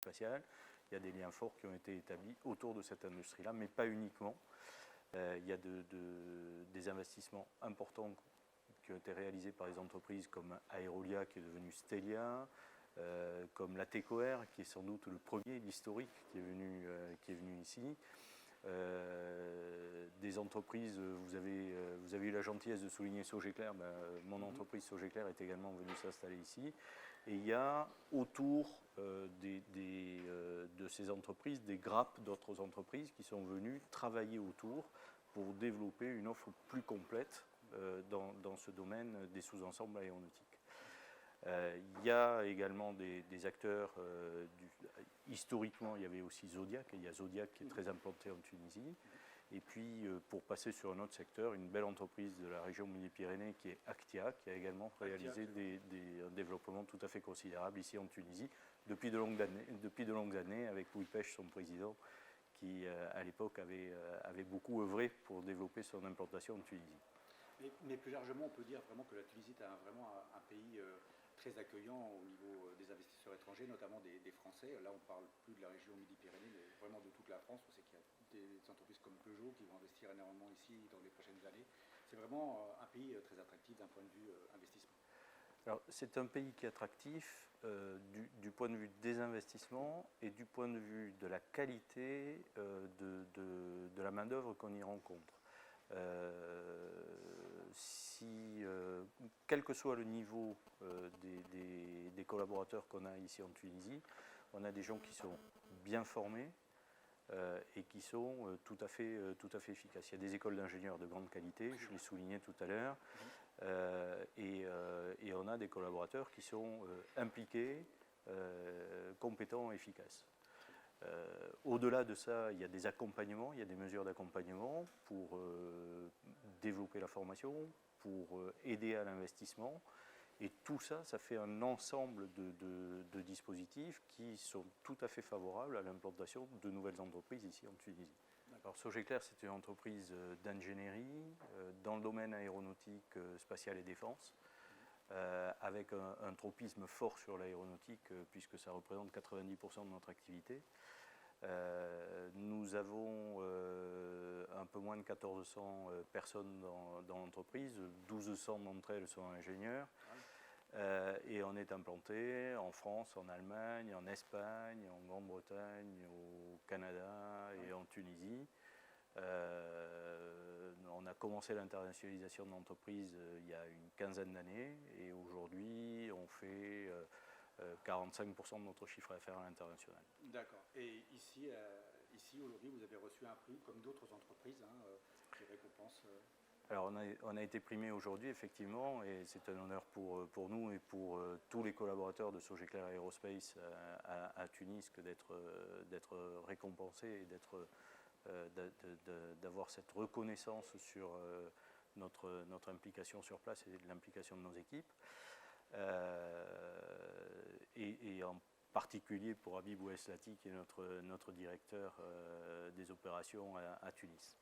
spatiale. Il y a des liens forts qui ont été établis autour de cette industrie-là, mais pas uniquement. Il y a des investissements importants qui ont été réalisés par des entreprises comme Aerolia, qui est devenu Stelia, comme la Tecoair, qui est sans doute le premier, l'historique, qui est venu ici. Des entreprises, vous avez eu la gentillesse de souligner Sogeclair, mon entreprise Sogeclair est également venue s'installer ici. Et il y a autour de ces entreprises des grappes d'autres entreprises qui sont venues travailler autour pour développer une offre plus complète dans ce domaine des sous-ensembles aéronautiques. Il y a également des acteurs, historiquement il y avait aussi Zodiac, et il y a Zodiac qui est très implanté en Tunisie. Et puis pour passer sur un autre secteur, une belle entreprise de la région Midi-Pyrénées qui est Actia, qui a également réalisé un développement tout à fait considérable ici en Tunisie depuis de longues années avec Louis Pech, son président, qui à l'époque avait beaucoup œuvré pour développer son implantation en Tunisie. Mais plus largement, on peut dire vraiment que la Tunisie est vraiment un pays très accueillant au niveau des investisseurs étrangers, notamment des Français. Là, on ne parle plus de la région Midi-Pyrénées, mais vraiment de toute la France. On sait qu'il y a des entreprises comme Peugeot qui vont investir énormément ici dans les prochaines années. C'est vraiment un pays très attractif d'un point de vue investissement. Alors, c'est un pays qui est attractif du point de vue des investissements et du point de vue de la qualité de la main-d'œuvre qu'on y rencontre. Quel que soit le niveau des collaborateurs qu'on a ici en Tunisie, on a des gens qui sont bien formés et qui sont tout à fait efficaces. Il y a des écoles d'ingénieurs de grande qualité, je l'ai souligné tout à l'heure, et on a des collaborateurs qui sont impliqués, compétents et efficaces. Au-delà de ça, il y a des accompagnements, il y a des mesures d'accompagnement pour développer la formation, pour aider à l'investissement. Et tout ça, ça fait un ensemble de dispositifs qui sont tout à fait favorables à l'implantation de nouvelles entreprises ici en Tunisie. Alors Sogeclair, c'est une entreprise d'ingénierie dans le domaine aéronautique, spatial et défense. Avec un tropisme fort sur l'aéronautique, puisque ça représente 90% de notre activité. Nous avons un peu moins de 1400 personnes dans l'entreprise, 1200 d'entre elles sont ingénieurs, et on est implanté en France, en Allemagne, en Espagne, en Grande-Bretagne, au Canada et en Tunisie. On a commencé l'internationalisation de l'entreprise il y a une quinzaine d'années et aujourd'hui on fait 45% de notre chiffre d'affaires à l'international. D'accord. Et ici aujourd'hui, vous avez reçu un prix comme d'autres entreprises qui récompensent. Alors on a été primé aujourd'hui effectivement et c'est un honneur pour nous et pour tous les collaborateurs de Sogeclair Aerospace à Tunis que d'être récompensés et d'avoir cette reconnaissance sur notre implication sur place et l'implication de nos équipes. Et en particulier pour Habib Oueslati qui est notre directeur des opérations à Tunis.